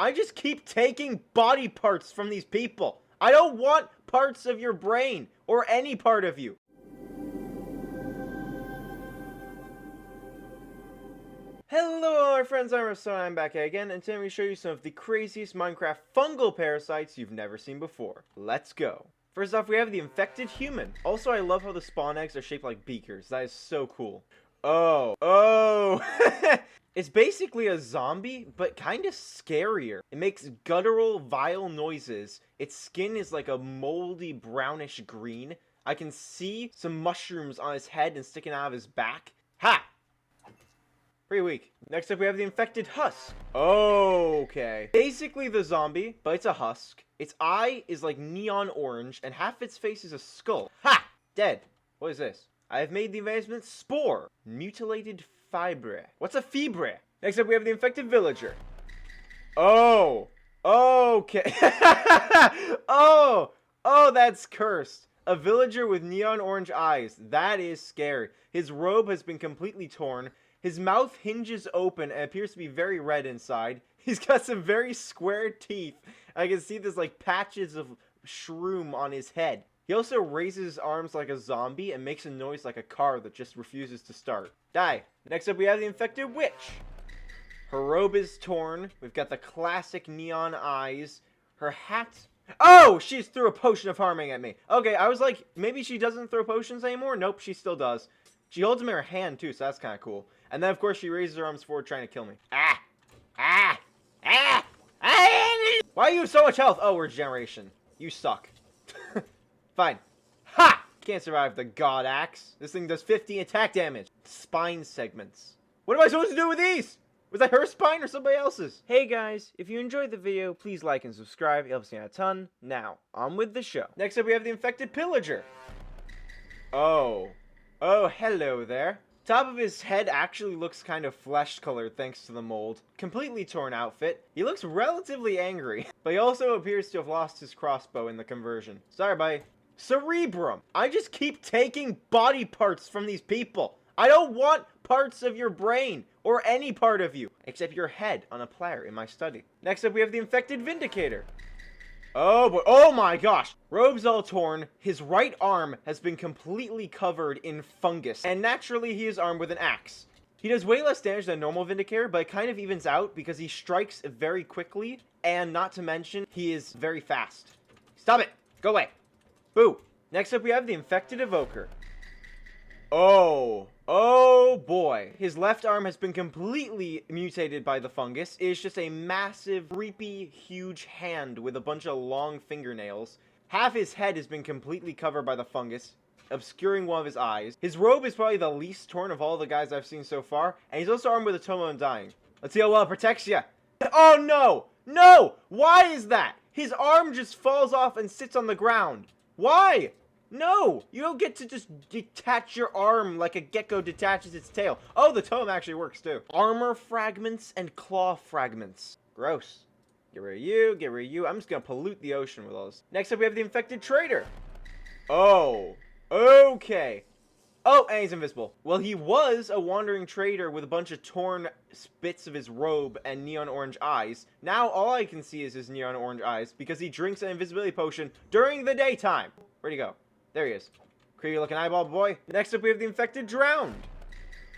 I just keep taking body parts from these people. I don't want parts of your brain or any part of you. Hello my friends, I'm Reptilian, I'm back again, and today I'm going to show you some of the craziest Minecraft fungal parasites you've never seen before. Let's go. First off, we have the infected human. Also, I love how the spawn eggs are shaped like beakers. That is so cool. Oh. It's basically a zombie, but kind of scarier. It makes guttural, vile noises. Its skin is like a moldy brownish green. I can see some mushrooms on his head and sticking out of his back. Ha! Pretty weak. Next up, we have the infected husk. Okay. Basically the zombie, but it's a husk. Its eye is like neon orange, and half its face is a skull. Ha! Dead. What is this? I have made the advancement spore. Mutilated fibre. What's a fibre? Next up, we have the infected villager. Oh. Okay. Oh, that's cursed. A villager with neon orange eyes. That is scary. His robe has been completely torn. His mouth hinges open and appears to be very red inside. He's got some very square teeth. I can see there's like patches of shroom on his head. He also raises his arms like a zombie and makes a noise like a car that just refuses to start. Die. Next up, we have the infected witch. Her robe is torn. We've got the classic neon eyes. Her hat... Oh! She just threw a potion of harming at me. Okay, I was like, maybe she doesn't throw potions anymore? Nope, she still does. She holds them in her hand, too, so that's kind of cool. And then, of course, she raises her arms forward trying to kill me. Why do you have so much health? Oh, regeneration. You suck. Fine. Ha! Can't survive the god axe. This thing does 50 attack damage. Spine segments. What am I supposed to do with these? Was that her spine or somebody else's? Hey guys, if you enjoyed the video, please like and subscribe. It helps me out a ton. Now, on with the show. Next up, we have the infected pillager. Oh, hello there. Top of his head actually looks kind of flesh-colored thanks to the mold. Completely torn outfit. He looks relatively angry, but he also appears to have lost his crossbow in the conversion. Sorry, buddy. Cerebrum. I just keep taking body parts from these people. I don't want parts of your brain or any part of you, except your head on a platter in my study. Next up, we have the infected vindicator. Oh boy, oh my gosh. Robe's all torn. His right arm has been completely covered in fungus, and naturally he is armed with an axe. He does way less damage than a normal Vindicator, but it kind of evens out because he strikes very quickly, and not to mention, he is very fast. Stop it! Go away! Boo! Next up, we have the infected evoker. Oh boy. His left arm has been completely mutated by the fungus. It is just a massive, creepy, huge hand with a bunch of long fingernails. Half his head has been completely covered by the fungus, obscuring one of his eyes. His robe is probably the least torn of all the guys I've seen so far, and he's also armed with a Tome of Undying. Let's see how well it protects you. Oh no! No! Why is that? His arm just falls off and sits on the ground. Why? No! You don't get to just detach your arm like a gecko detaches its tail. Oh, the tome actually works too. Armor fragments and claw fragments. Gross. Get rid of you, get rid of you. I'm just gonna pollute the ocean with all this. Next up, we have the infected trader. Oh. Okay. Oh, and he's invisible. Well, he was a wandering trader with a bunch of torn bits of his robe and neon orange eyes. Now, all I can see is his neon orange eyes because he drinks an invisibility potion during the daytime. Where'd he go? There he is. Creepy looking eyeball boy. Next up, we have the infected drowned.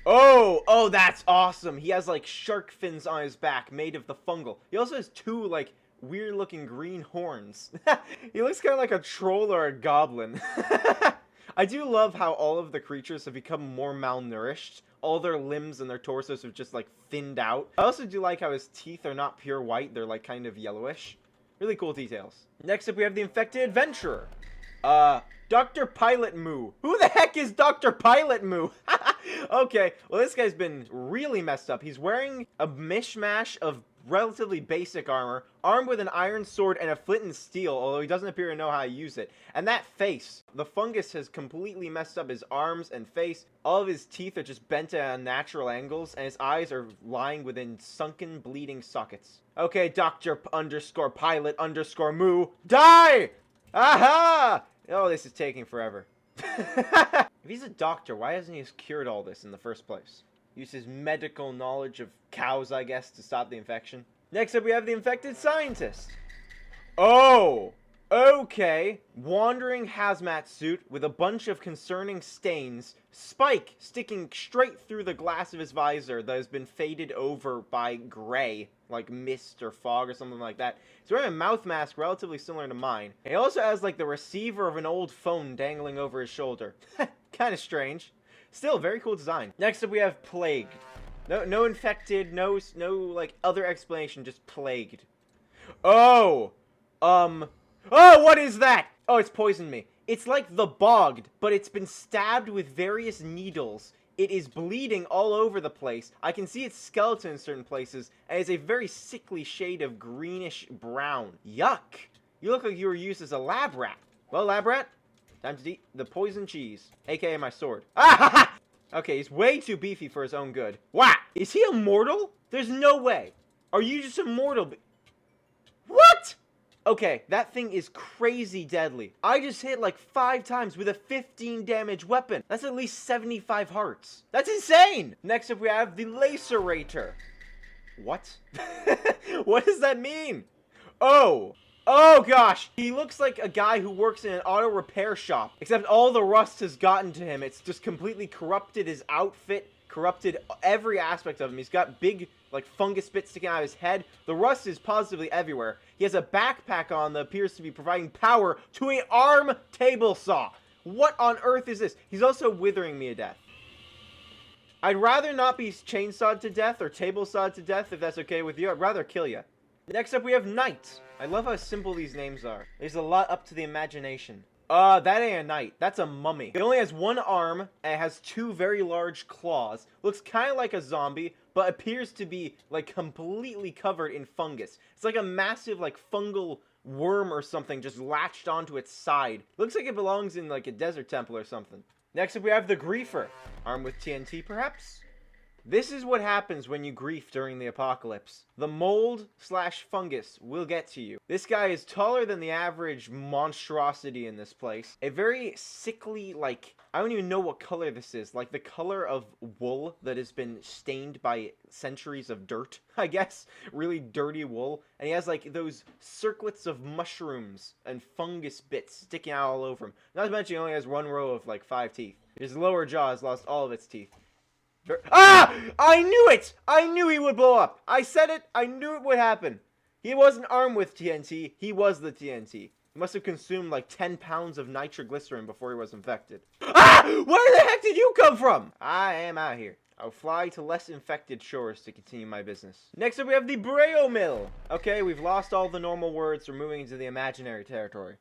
Oh, that's awesome. He has like shark fins on his back made of the fungal. He also has two like weird looking green horns. He looks kind of like a troll or a goblin. I do love how all of the creatures have become more malnourished. All their limbs and their torsos are just like thinned out. I also do like how his teeth are not pure white. They're like kind of yellowish. Really cool details. Next up, we have the infected adventurer. Dr. Pilot Moo. Who the heck is Dr. Pilot Moo? Okay, well this guy's been really messed up. He's wearing a mishmash of relatively basic armor, armed with an iron sword and a flint and steel, although he doesn't appear to know how to use it. And that face, the fungus has completely messed up his arms and face. All of his teeth are just bent at unnatural angles, and his eyes are lying within sunken, bleeding sockets. Okay, Dr. Pilot_Moo, die! Aha! Oh, this is taking forever. If he's a doctor, why hasn't he cured all this in the first place? Use his medical knowledge of cows, I guess, to stop the infection. Next up, we have the infected scientist. Oh, okay. Wandering hazmat suit with a bunch of concerning stains. Spike sticking straight through the glass of his visor that has been faded over by gray, like mist or fog or something like that. He's wearing a mouth mask relatively similar to mine. He also has like the receiver of an old phone dangling over his shoulder. Kind of strange. Still, very cool design. Next up, we have plagued. No infected, no like other explanation, just plagued. Oh, what is that? Oh, it's poisoned me. It's like the bogged, but it's been stabbed with various needles. It is bleeding all over the place. I can see its skeleton in certain places, and it's a very sickly shade of greenish brown. Yuck! You look like you were used as a lab rat. Well, lab rat, time to eat the poison cheese, aka my sword. Ah ha ha! Okay, he's way too beefy for his own good. Wow! Is he immortal? There's no way. Are you just immortal? What? Okay, that thing is crazy deadly. I just hit like 5 times with a 15 damage weapon. That's at least 75 hearts. That's insane! Next up we have the Lacerator. What? What does that mean? Oh gosh! He looks like a guy who works in an auto repair shop. Except all the rust has gotten to him. It's just completely corrupted his outfit, corrupted every aspect of him. He's got big, like, fungus bits sticking out of his head. The rust is positively everywhere. He has a backpack on that appears to be providing power to an arm table saw. What on earth is this? He's also withering me to death. I'd rather not be chainsawed to death or table sawed to death, if that's okay with you. I'd rather kill you. Next up, we have Knight. I love how simple these names are. There's a lot up to the imagination. That ain't a knight. That's a mummy. It only has 1 arm, and it has 2 very large claws. Looks kind of like a zombie, but appears to be, like, completely covered in fungus. It's like a massive, like, fungal worm or something just latched onto its side. Looks like it belongs in, like, a desert temple or something. Next up, we have the Griefer. Armed with TNT, perhaps? This is what happens when you grief during the apocalypse. The mold/fungus will get to you. This guy is taller than the average monstrosity in this place. A very sickly, like, I don't even know what color this is. Like the color of wool that has been stained by centuries of dirt, I guess. Really dirty wool. And he has like those circlets of mushrooms and fungus bits sticking out all over him. Not to mention he only has 1 row of like 5 teeth. His lower jaw has lost all of its teeth. Ah! I knew it! I knew he would blow up! I said it! I knew it would happen! He wasn't armed with TNT, he was the TNT. He must have consumed like 10 pounds of nitroglycerin before he was infected. Ah! Where the heck did you come from? I am out here. I'll fly to less infected shores to continue my business. Next up we have the Braille Mill. Okay, we've lost all the normal words. We're moving into the imaginary territory.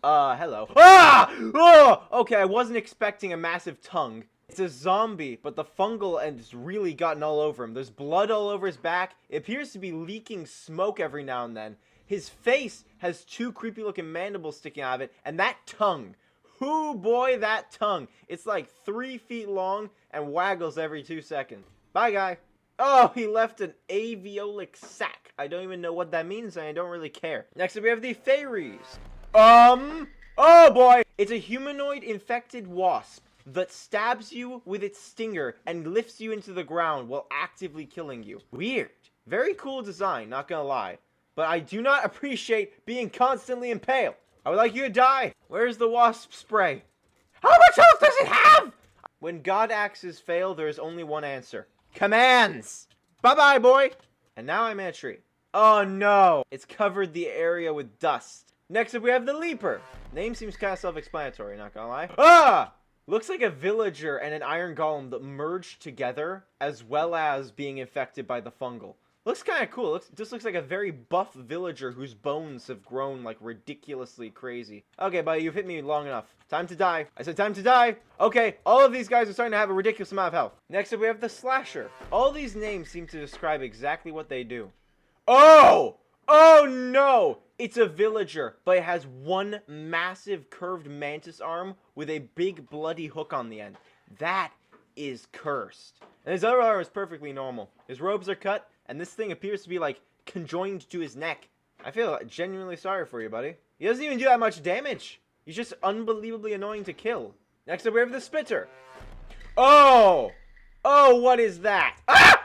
Hello. Ah! Oh! Okay, I wasn't expecting a massive tongue. It's a zombie, but the fungal end's really gotten all over him. There's blood all over his back. It appears to be leaking smoke every now and then. His face has 2 creepy looking mandibles sticking out of it, and that tongue. Hoo boy, that tongue. It's like 3 feet long and waggles every 2 seconds. Bye, guy. Oh, he left an alveolic sac. I don't even know what that means, and I don't really care. Next up, we have the Fairies. Oh boy. It's a humanoid infected wasp that stabs you with its stinger and lifts you into the ground while actively killing you. Weird. Very cool design, not gonna lie. But I do not appreciate being constantly impaled. I would like you to die. Where's the wasp spray? How much health does it have? When God axes fail, there is only one answer. Commands! Bye-bye, boy! And now I'm in a tree. Oh no! It's covered the area with dust. Next up we have the Leaper. Name seems kind of self-explanatory, not gonna lie. Ah! Looks like a villager and an iron golem that merged together, as well as being infected by the fungal. Looks kind of cool. This looks like a very buff villager whose bones have grown like ridiculously crazy. Okay, buddy, you've hit me long enough. Time to die. I said time to die. Okay, all of these guys are starting to have a ridiculous amount of health. Next up, we have the Slasher. All these names seem to describe exactly what they do. Oh! Oh no! It's a villager, but it has 1 massive curved mantis arm with a big bloody hook on the end. That is cursed. And his other arm is perfectly normal. His robes are cut, and this thing appears to be like conjoined to his neck. I feel genuinely sorry for you, buddy. He doesn't even do that much damage. He's just unbelievably annoying to kill. Next up, we have the Spitter. Oh! Oh, what is that? Ah!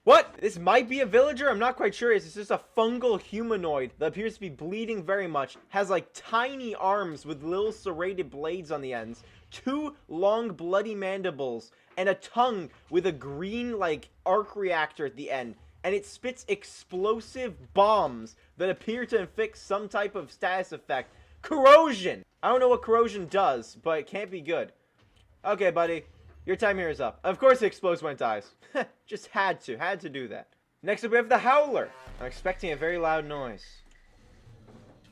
What? This might be a villager? I'm not quite sure. It's just a fungal humanoid that appears to be bleeding very much. Has like tiny arms with little serrated blades on the ends. 2 long bloody mandibles. And a tongue with a green like arc reactor at the end. And it spits explosive bombs that appear to inflict some type of status effect. Corrosion! I don't know what corrosion does, but it can't be good. Okay, buddy. Your time here is up. Of course it explodes when it dies. Just had to do that. Next up we have the Howler. I'm expecting a very loud noise.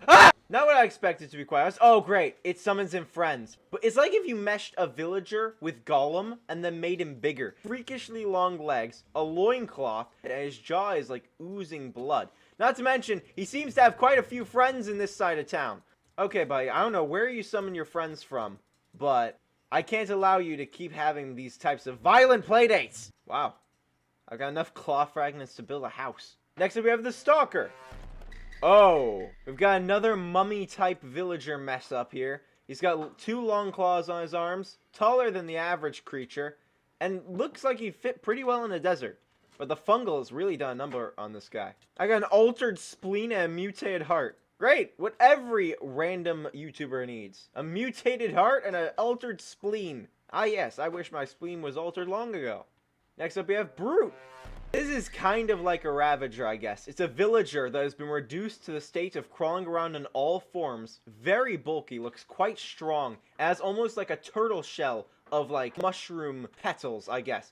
Ah! Not what I expected, to be quite honest. Oh great, it summons in friends. But it's like if you meshed a villager with Gollum and then made him bigger. Freakishly long legs, a loincloth, and his jaw is like oozing blood. Not to mention, he seems to have quite a few friends in this side of town. Okay buddy, I don't know where you summon your friends from, but I can't allow you to keep having these types of violent playdates! Wow. I've got enough claw fragments to build a house. Next up we have the Stalker. Oh. We've got another mummy-type villager mess up here. He's got 2 long claws on his arms, taller than the average creature, and looks like he'd fit pretty well in the desert. But the fungal has really done a number on this guy. I got an altered spleen and a mutated heart. Great! What every random YouTuber needs. A mutated heart and an altered spleen. Ah yes, I wish my spleen was altered long ago. Next up we have Brute. This is kind of like a Ravager, I guess. It's a villager that has been reduced to the state of crawling around in all forms. Very bulky, looks quite strong. Has almost like a turtle shell of like mushroom petals, I guess.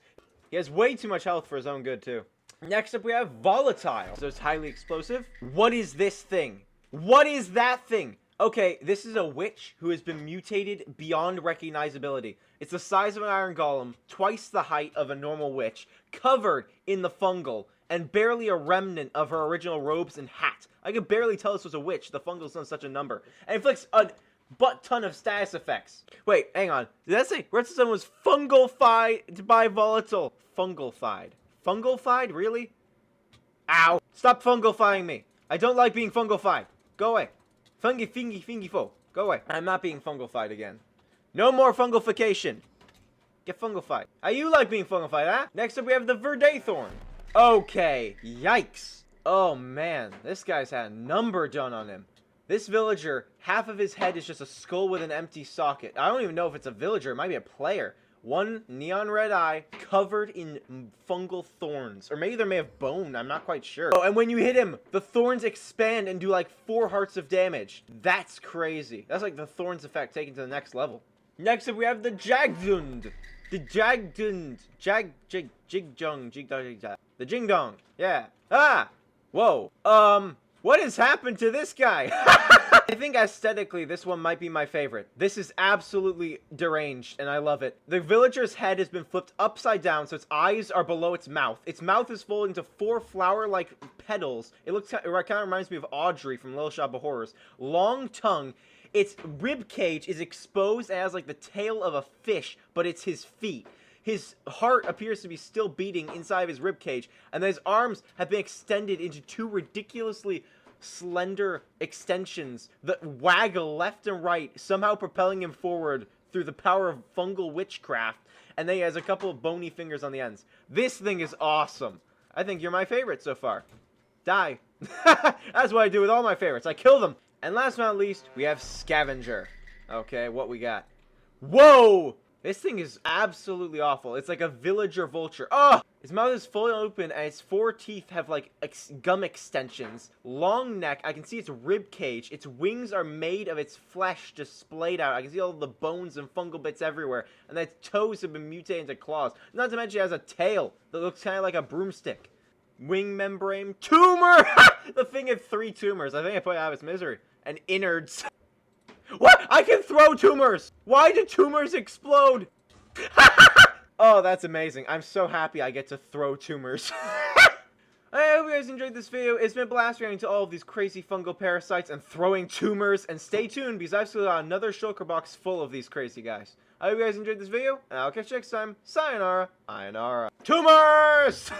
He has way too much health for his own good too. Next up we have Volatile. So it's highly explosive. What is this thing? What is that thing? Okay, this is a witch who has been mutated beyond recognizability. It's the size of an iron golem, twice the height of a normal witch, covered in the fungal, and barely a remnant of her original robes and hat. I could barely tell this was a witch. The fungal's done such a number. And inflicts a butt ton of status effects. Wait, hang on. Did that say Redstone was fungalfied by volatile? Fungalfied. Fungalfied? Really? Ow. Stop fungalfying me. I don't like being fungalfied. Go away. Fungi, fingy, fingy, fo. Go away. I'm not being fungalfied again. No more fungalfication. Get fungalfied. You like being fungalfied, huh? Next up, we have the Verdathorn. Okay. Yikes. Oh, man. This guy's had a number done on him. This villager, half of his head is just a skull with an empty socket. I don't even know if it's a villager. It might be a player. 1 neon red eye covered in fungal thorns. Or maybe they're made of bone. I'm not quite sure. Oh, and when you hit him, the thorns expand and do like 4 hearts of damage. That's crazy. That's like the thorns effect taken to the next level. Next up, we have the Jagdund. The Jagdund. The Jingdong. Yeah. Ah! Whoa. What has happened to this guy? I think aesthetically, this one might be my favorite. This is absolutely deranged, and I love it. The villager's head has been flipped upside down, so its eyes are below its mouth. Its mouth is folded into 4 flower-like petals. It kind of reminds me of Audrey from Little Shop of Horrors. Long tongue. Its rib cage is exposed and has like the tail of a fish, but it's his feet. His heart appears to be still beating inside of his rib cage, and his arms have been extended into 2 ridiculously slender extensions that waggle left and right, somehow propelling him forward through the power of fungal witchcraft, and then he has a couple of bony fingers on the ends. This thing is awesome. I think you're my favorite so far. Die. That's what I do with all my favorites. I kill them. And last but not least, we have Scavenger. Okay, what we got? Whoa! This thing is absolutely awful. It's like a villager vulture. Oh! Its mouth is fully open and its 4 teeth have like gum extensions. Long neck. I can see its rib cage. Its wings are made of its flesh just splayed out. I can see all the bones and fungal bits everywhere. And its toes have been mutated into claws. Not to mention it has a tail that looks kind of like a broomstick. Wing membrane. Tumor! The thing had 3 tumors. I think I put it out of its misery. And innards. What? I can throw tumors! Why do tumors explode? Oh, that's amazing. I'm so happy I get to throw tumors. I hope you guys enjoyed this video. It's been a blast reacting to all of these crazy fungal parasites and throwing tumors. And stay tuned because I've still got another shulker box full of these crazy guys. I hope you guys enjoyed this video, and I'll catch you next time. Sayonara. Tumors!